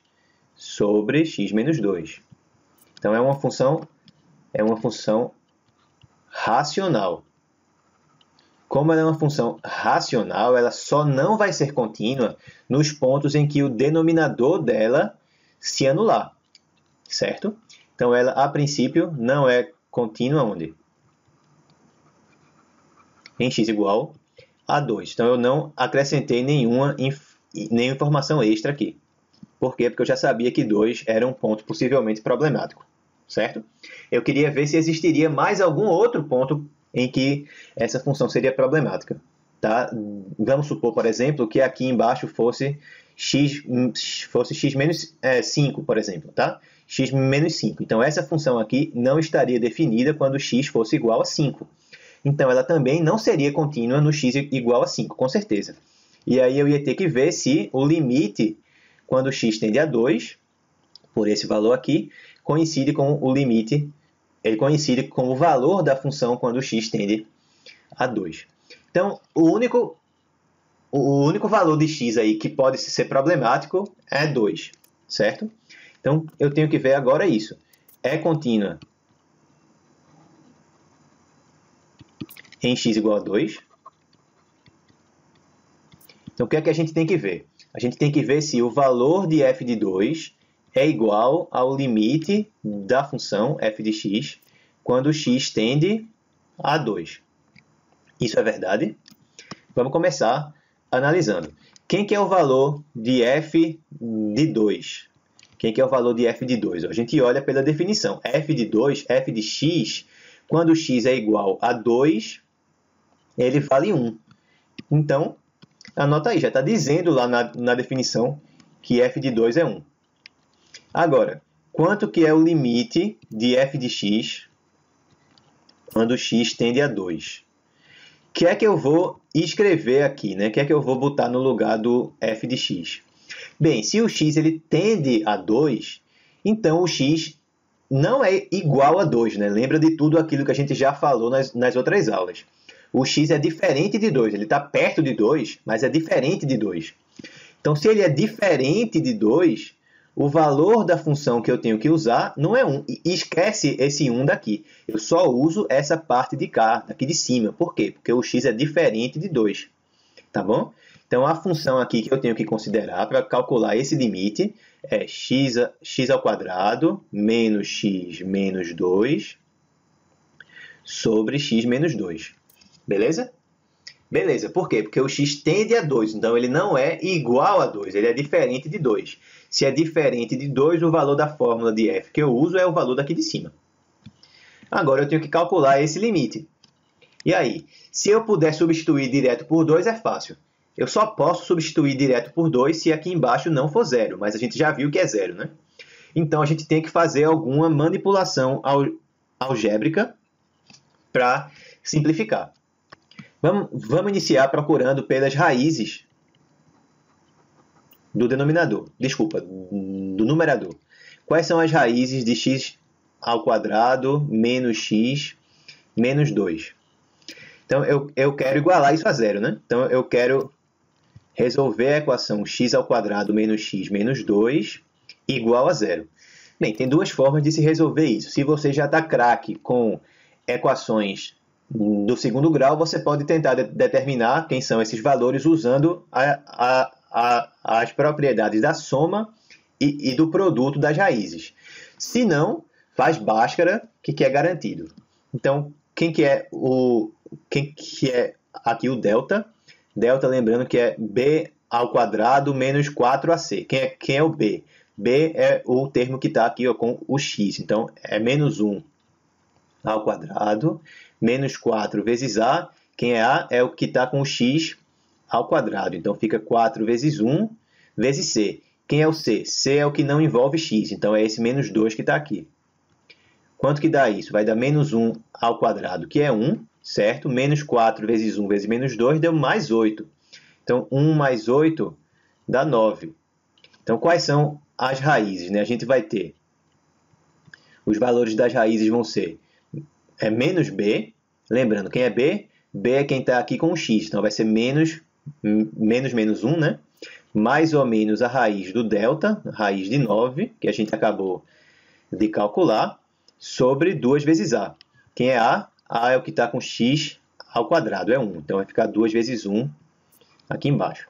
[SPEAKER 1] sobre x menos 2. Então, é uma função racional. Como ela é uma função racional, ela só não vai ser contínua nos pontos em que o denominador dela se anular, certo? Então, ela, a princípio, não é contínua onde? Em x igual a 2. Então, eu não acrescentei nenhuma informação extra aqui. Por quê? Porque eu já sabia que 2 era um ponto possivelmente problemático, certo? Eu queria ver se existiria mais algum outro ponto em que essa função seria problemática. Tá? Vamos supor, por exemplo, que aqui embaixo fosse x menos 5, por exemplo. Tá? X menos 5. Então, essa função aqui não estaria definida quando x fosse igual a 5. Então, ela também não seria contínua no x igual a 5, com certeza. E aí eu ia ter que ver se o limite, quando x tende a 2, por esse valor aqui, coincide com o limite, ele coincide com o valor da função quando x tende a 2. Então, o único valor de x aí que pode ser problemático é 2, certo? Então, eu tenho que ver agora isso. É contínua em x igual a 2. Então, o que é que a gente tem que ver? A gente tem que ver se o valor de f de 2 é igual ao limite da função f de x quando x tende a 2. Isso é verdade? Vamos começar analisando. Quem que é o valor de f de 2? Quem que é o valor de f de 2? A gente olha pela definição. F de 2, f de x, quando x é igual a 2, ele vale 1. Então, anota aí, já está dizendo lá na definição que f de 2 é 1. Agora, quanto que é o limite de f de x quando x tende a 2? O que é que eu vou escrever aqui, né? O que é que eu vou botar no lugar do f de x? Bem, se o x ele tende a 2, então o x não é igual a 2, né? Lembra de tudo aquilo que a gente já falou nas outras aulas. O x é diferente de 2, ele está perto de 2, mas é diferente de 2. Então, se ele é diferente de 2, o valor da função que eu tenho que usar não é 1. E esquece esse 1 daqui. Eu só uso essa parte de cá, daqui de cima. Por quê? Porque o x é diferente de 2. Tá bom? Então, a função aqui que eu tenho que considerar para calcular esse limite é x ao quadrado menos x menos 2 sobre x menos 2. Beleza? Beleza. Por quê? Porque o x tende a 2. Então, ele não é igual a 2. Ele é diferente de 2. Se é diferente de 2, o valor da fórmula de f que eu uso é o valor daqui de cima. Agora, eu tenho que calcular esse limite. E aí? Se eu puder substituir direto por 2, é fácil. Eu só posso substituir direto por 2 se aqui embaixo não for zero. Mas a gente já viu que é zero, né? Então, a gente tem que fazer alguma manipulação algébrica para simplificar. Vamos iniciar procurando pelas raízes do denominador. Desculpa, do numerador. Quais são as raízes de x ao quadrado menos x menos 2? Então, eu quero igualar isso a zero, né? Então, eu quero resolver a equação x ao quadrado menos x menos 2 igual a zero. Bem, tem duas formas de se resolver isso. Se você já está craque com equações do segundo grau, você pode tentar determinar quem são esses valores usando as propriedades da soma e do produto das raízes. Se não, faz Bhaskara, que é garantido. Então, quem que é aqui o delta? Delta, lembrando que é b ao quadrado menos 4ac. Quem é o b? B é o termo que está aqui ó, com o x. Então, é menos 1 ao quadrado menos 4 vezes a. Quem é a? É o que está com o x ao quadrado. Então, fica 4 vezes 1 vezes c. Quem é o c? C é o que não envolve x. Então, é esse menos 2 que está aqui. Quanto que dá isso? Vai dar menos 1 ao quadrado, que é 1, certo? Menos 4 vezes 1 vezes menos 2 deu mais 8. Então, 1 mais 8 dá 9. Então, quais são as raízes, né? A gente vai ter, os valores das raízes vão ser menos b, lembrando, quem é b? B é quem está aqui com o x, então vai ser menos 1, né? Mais ou menos a raiz do delta, a raiz de 9, que a gente acabou de calcular, sobre 2 vezes a. Quem é a? A é o que está com x ao quadrado, é 1. Então, vai ficar 2 vezes 1 aqui embaixo.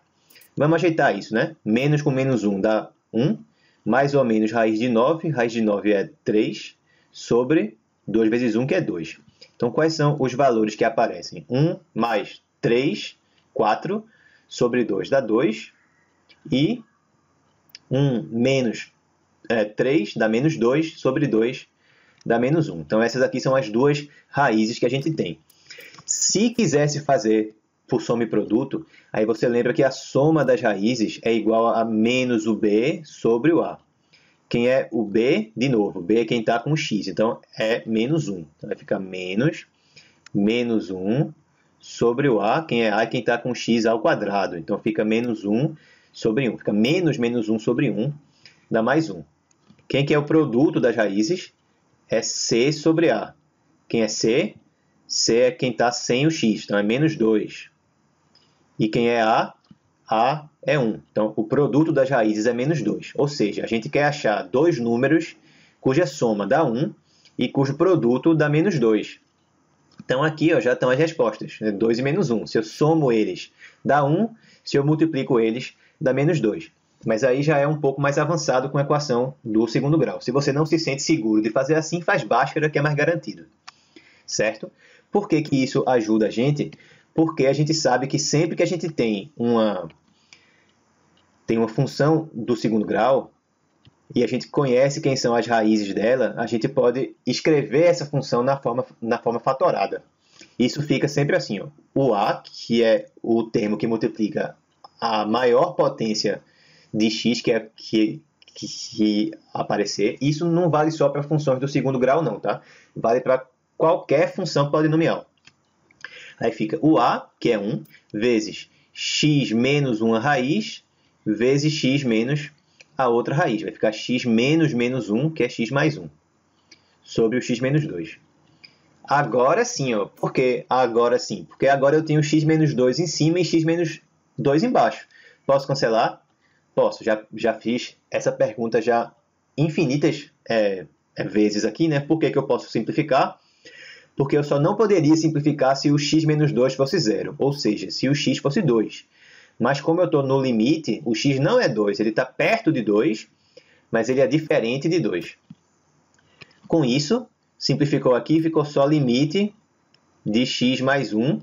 [SPEAKER 1] Vamos ajeitar isso, né? Menos com menos 1 dá 1, mais ou menos raiz de 9 é 3, sobre 2 vezes 1, que é 2. Então, quais são os valores que aparecem? 1 mais 3, 4, sobre 2 dá 2, e 1 menos 3 dá menos 2, sobre 2 dá menos 1. Então, essas aqui são as duas raízes que a gente tem. Se quisesse fazer por soma e produto, aí você lembra que a soma das raízes é igual a menos o b sobre o a. Quem é o b? De novo, b é quem está com x, então é menos 1. Então, vai ficar menos 1 sobre o a. Quem é a é quem está com x ao quadrado, então fica menos 1 sobre 1. Fica menos 1 sobre 1, dá mais 1. Quem que é o produto das raízes? É c sobre a. Quem é c? C é quem está sem o x, então é menos 2. E quem é a? A é 1. Então, o produto das raízes é menos 2. Ou seja, a gente quer achar dois números cuja soma dá 1 e cujo produto dá menos 2. Então, aqui já estão as respostas, 2 e menos 1. Se eu somo eles, dá 1. Se eu multiplico eles, dá menos 2. Mas aí já é um pouco mais avançado com a equação do segundo grau. Se você não se sente seguro de fazer assim, faz Bhaskara, que é mais garantido. Certo? Por que que isso ajuda a gente? Porque a gente sabe que sempre que a gente tem uma função do segundo grau e a gente conhece quem são as raízes dela, a gente pode escrever essa função na forma fatorada. Isso fica sempre assim, ó. O a, que é o termo que multiplica a maior potência de x que aparecer. Isso não vale só para funções do segundo grau, não, tá? Vale para qualquer função polinomial. Aí fica o a, que é 1, vezes x menos uma raiz, vezes x menos a outra raiz. Vai ficar x menos menos 1, que é x mais 1, sobre o x menos 2. Agora sim, ó. Por que agora sim? Porque agora eu tenho x menos 2 em cima e x menos 2 embaixo. Posso cancelar? Posso. Já fiz essa pergunta já infinitas vezes aqui, né? Por que que eu posso simplificar? Porque eu só não poderia simplificar se o x menos 2 fosse 0, ou seja, se o x fosse 2. Mas como eu estou no limite, o x não é 2, ele está perto de 2, mas ele é diferente de 2. Com isso, simplificou aqui, ficou só limite de x mais 1,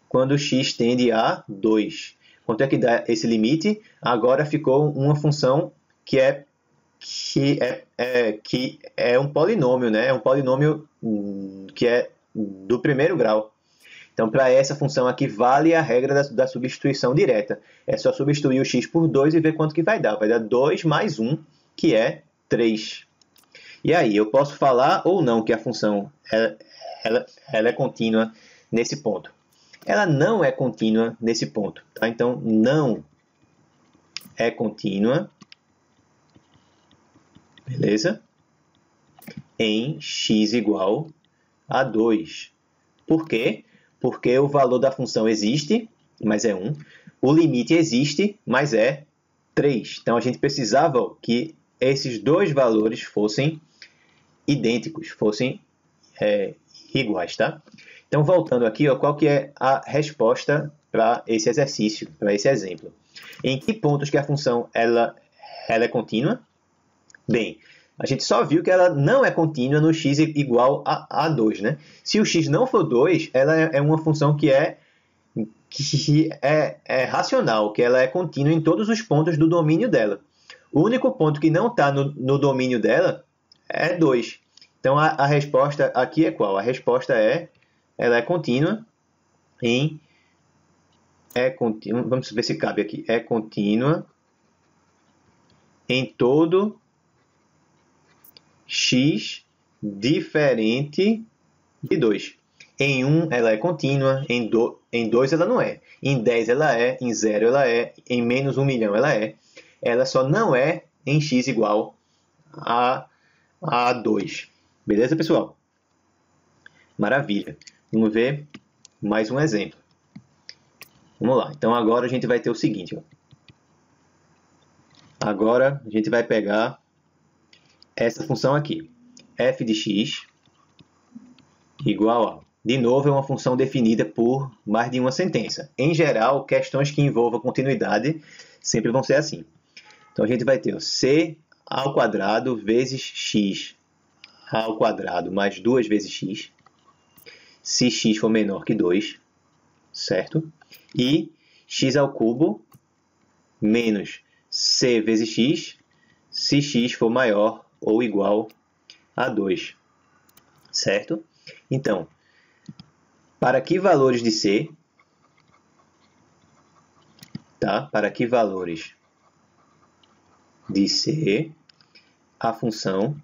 [SPEAKER 1] quando x tende a 2. Quanto é que dá esse limite? Agora ficou uma função que é um polinômio, né? É um polinômio que é do primeiro grau. Então, para essa função aqui, vale a regra da substituição direta. É só substituir o x por 2 e ver quanto que vai dar. Vai dar 2 mais 1, que é 3. E aí, eu posso falar ou não que a função ela é contínua nesse ponto. Ela não é contínua nesse ponto. Tá? Então, não é contínua, beleza? Em x igual a 2. Por quê? Porque o valor da função existe, mas é 1. O limite existe, mas é 3. Então, a gente precisava que esses dois valores fossem idênticos, fossem iguais. Tá? Então, voltando aqui, ó, qual que é a resposta para esse exercício, para esse exemplo? Em que pontos que a função ela é contínua? Bem, a gente só viu que ela não é contínua no x igual a 2. Né? Se o x não for 2, ela é uma função que é racional, que ela é contínua em todos os pontos do domínio dela. O único ponto que não está no domínio dela é 2. Então, a resposta aqui é qual? A resposta ela é contínua em... vamos ver se cabe aqui. É contínua em todo x diferente de 2. Em 1 ela é contínua, em 2 ela não é. Em 10 ela é, em 0 ela é, em menos 1 milhão ela é. Ela só não é em x igual a 2. Beleza, pessoal? Maravilha. Vamos ver mais um exemplo. Vamos lá. Então agora a gente vai ter o seguinte. Ó. Agora a gente vai pegar essa função aqui. F de x igual a... De novo, é uma função definida por mais de uma sentença. Em geral, questões que envolvam continuidade sempre vão ser assim. Então, a gente vai ter c ao quadrado vezes x ao quadrado mais 2 vezes x, se x for menor que 2, certo? E x ao cubo menos c vezes x, se x for maior ou igual a 2, certo? Então, para que valores de c, tá? Para que valores de c, a função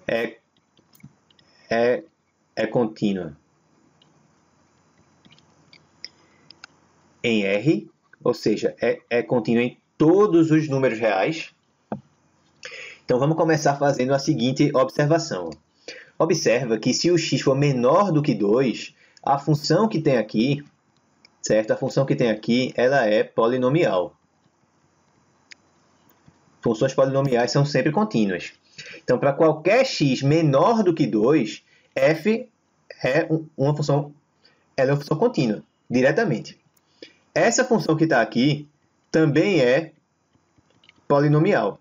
[SPEAKER 1] é contínua em R, ou seja, é contínua em todos os números reais. Então, vamos começar fazendo a seguinte observação. Observa que se o x for menor do que 2, a função que tem aqui, certo? A função que tem aqui, ela é polinomial. Funções polinomiais são sempre contínuas. Então, para qualquer x menor do que 2, f é uma função contínua, diretamente. Essa função que está aqui também é polinomial.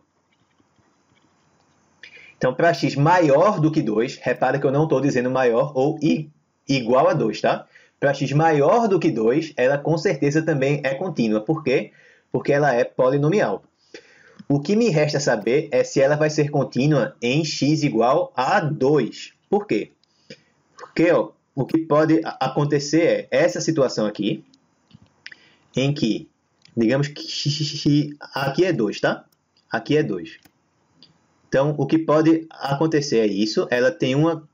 [SPEAKER 1] Então, para x maior do que 2, repara que eu não estou dizendo maior ou igual a 2, tá? Para x maior do que 2, ela com certeza também é contínua. Por quê? Porque ela é polinomial. O que me resta saber é se ela vai ser contínua em x igual a 2. Por quê? Porque ó, o que pode acontecer é essa situação aqui, em que, digamos que aqui é 2, tá? Aqui é 2. Então, o que pode acontecer é isso. Ela tem uma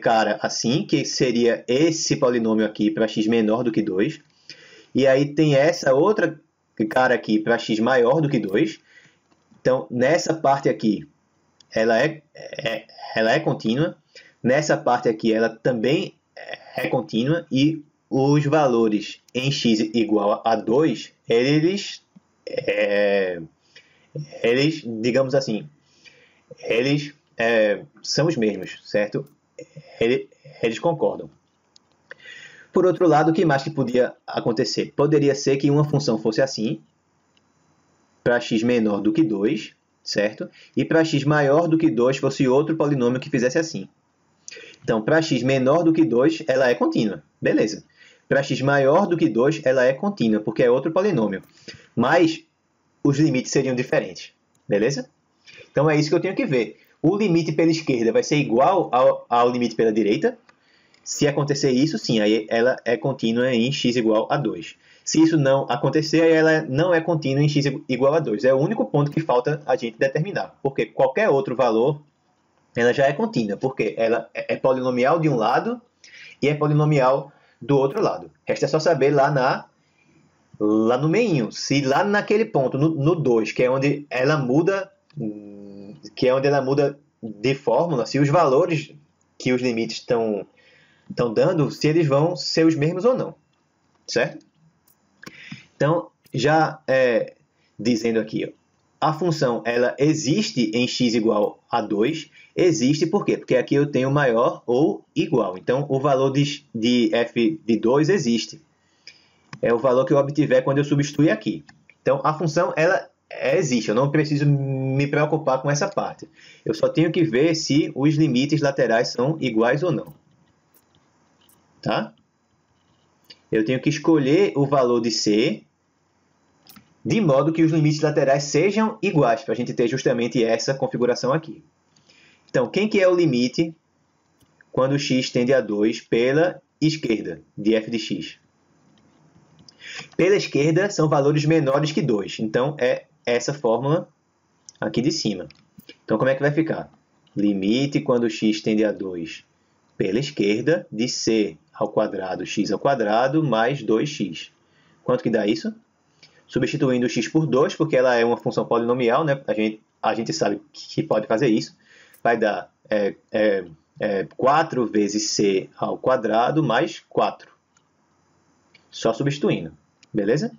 [SPEAKER 1] cara assim, que seria esse polinômio aqui para x menor do que 2. E aí tem essa outra cara aqui para x maior do que 2. Então, nessa parte aqui, ela é contínua. Nessa parte aqui, ela também é contínua. E os valores em x igual a 2, eles digamos assim, eles são os mesmos, certo? Eles concordam. Por outro lado, o que mais que podia acontecer? Poderia ser que uma função fosse assim, para x menor do que 2, certo? E para x maior do que 2 fosse outro polinômio que fizesse assim. Então, para x menor do que 2, ela é contínua. Beleza. Para x maior do que 2, ela é contínua, porque é outro polinômio. Mas os limites seriam diferentes. Beleza? Então, é isso que eu tenho que ver. O limite pela esquerda vai ser igual ao limite pela direita. Se acontecer isso, sim, aí ela é contínua em x igual a 2. Se isso não acontecer, aí ela não é contínua em x igual a 2. É o único ponto que falta a gente determinar. Porque qualquer outro valor, ela já é contínua. Porque ela é polinomial de um lado e é polinomial do outro lado. Resta só saber lá no meinho. Se lá naquele ponto, no 2, que é onde ela muda de fórmula, se os valores que os limites estão dando, se eles vão ser os mesmos ou não, certo? Então, já dizendo aqui, ó, a função ela existe em x igual a 2, existe por quê? Porque aqui eu tenho maior ou igual, então o valor de f de 2 existe. É o valor que eu obtiver quando eu substituir aqui. Então, a função ela existe, eu não preciso me preocupar com essa parte. Eu só tenho que ver se os limites laterais são iguais ou não. Tá? Eu tenho que escolher o valor de c de modo que os limites laterais sejam iguais, para a gente ter justamente essa configuração aqui. Então, quem que é o limite quando x tende a 2 pela esquerda de f de x? Pela esquerda são valores menores que 2. Então, é essa fórmula aqui de cima. Então, como é que vai ficar? Limite quando x tende a 2 pela esquerda de c ao quadrado x ao quadrado mais 2x. Quanto que dá isso? Substituindo o x por 2, porque ela é uma função polinomial, né? A gente sabe que pode fazer isso. Vai dar 4 vezes c ao quadrado mais 4. Só substituindo. Beleza?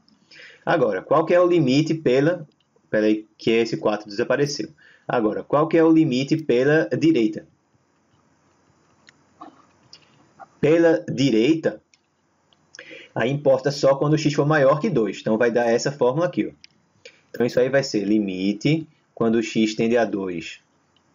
[SPEAKER 1] Agora, qual que é o limite pela... Espera aí, que esse 4 desapareceu. Agora, qual que é o limite pela direita? Pela direita, aí importa só quando o x for maior que 2. Então, vai dar essa fórmula aqui. Ó. Então, isso aí vai ser limite quando o x tende a 2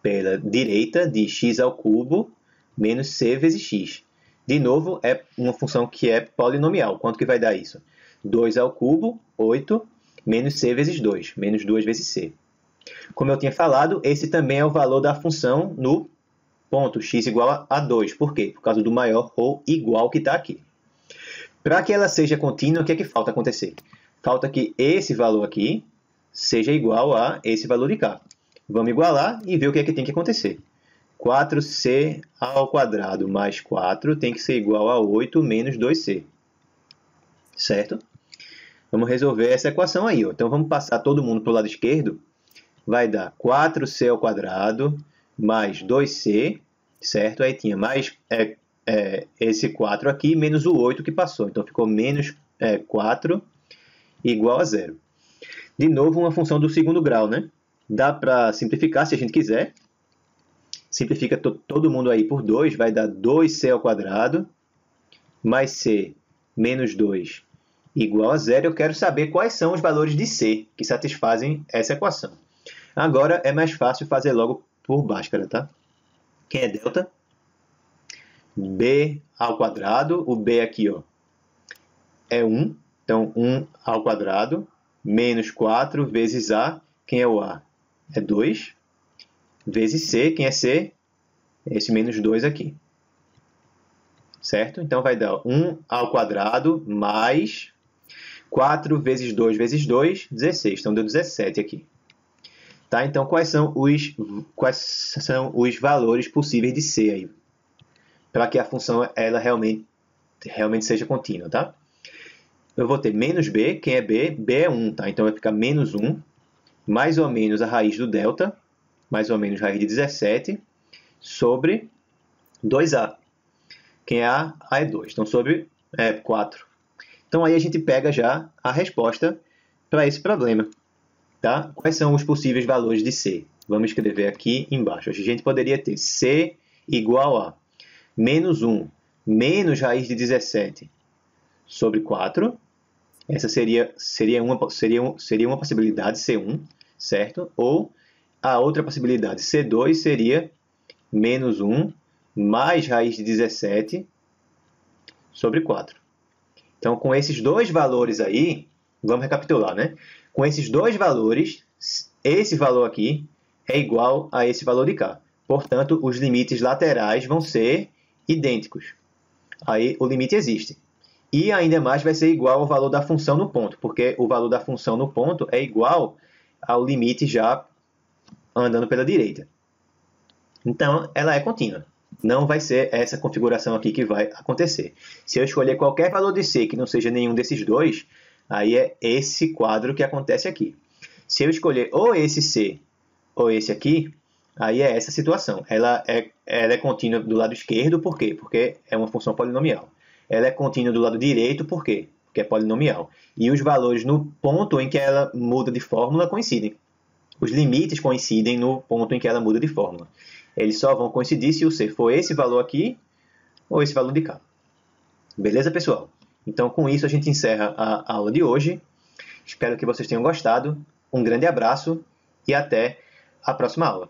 [SPEAKER 1] pela direita de x ao cubo menos c vezes x. De novo, é uma função que é polinomial. Quanto que vai dar isso? 2 ao cubo, 8, menos c vezes 2, menos 2 vezes c. Como eu tinha falado, esse também é o valor da função no ponto x igual a 2. Por quê? Por causa do maior ou igual que está aqui. Para que ela seja contínua, o que é que falta acontecer? Falta que esse valor aqui seja igual a esse valor de cá. Vamos igualar e ver o que é que tem que acontecer. 4c ao quadrado mais 4 tem que ser igual a 8 menos 2c. Certo? Vamos resolver essa equação aí. Ó. Então, vamos passar todo mundo para o lado esquerdo. Vai dar 4c ao quadrado mais 2c, certo? Aí tinha mais esse 4 aqui, menos o 8 que passou. Então, ficou menos 4 igual a 0. De novo, uma função do segundo grau, né? Dá para simplificar se a gente quiser. Simplifica todo mundo aí por 2, vai dar 2c ao quadrado mais c menos 2 igual a 0. Eu quero saber quais são os valores de c que satisfazem essa equação. Agora é mais fácil fazer logo por Bhaskara, tá? Quem é delta? B ao quadrado. O B aqui, ó, é 1. Então, 1 ao quadrado menos 4 vezes A. Quem é o A? É 2. Vezes C. Quem é C? É esse menos 2 aqui. Certo? Então, vai dar 1 ao quadrado mais 4 vezes 2 vezes 2, 16. Então, deu 17 aqui. Tá? Então, quais são os valores possíveis de C aí? Para que a função ela realmente seja contínua, tá? Eu vou ter menos B. Quem é B? B é 1, tá? Então, vai ficar menos 1, mais ou menos a raiz do delta, mais ou menos a raiz de 17, sobre 2A. Quem é A? A é 2. Então, sobre 4. Então, aí a gente pega já a resposta para esse problema. Tá? Quais são os possíveis valores de C? Vamos escrever aqui embaixo. A gente poderia ter C igual a menos 1 menos raiz de 17 sobre 4. Essa seria uma possibilidade, C1, certo? Ou a outra possibilidade, C2, seria menos 1 mais raiz de 17 sobre 4. Então, com esses dois valores aí, vamos recapitular, né? Com esses dois valores, esse valor aqui é igual a esse valor de cá. Portanto, os limites laterais vão ser idênticos. Aí, o limite existe. E, ainda mais, vai ser igual ao valor da função no ponto, porque o valor da função no ponto é igual ao limite já andando pela direita. Então, ela é contínua. Não vai ser essa configuração aqui que vai acontecer. Se eu escolher qualquer valor de C que não seja nenhum desses dois, aí é esse quadro que acontece aqui. Se eu escolher ou esse C ou esse aqui, aí é essa situação. Ela é contínua do lado esquerdo, por quê? Porque é uma função polinomial. Ela é contínua do lado direito, por quê? Porque é polinomial. E os valores no ponto em que ela muda de fórmula coincidem. Os limites coincidem no ponto em que ela muda de fórmula. Eles só vão coincidir se o C for esse valor aqui ou esse valor de cá. Beleza, pessoal? Então, com isso, a gente encerra a aula de hoje. Espero que vocês tenham gostado. Um grande abraço e até a próxima aula.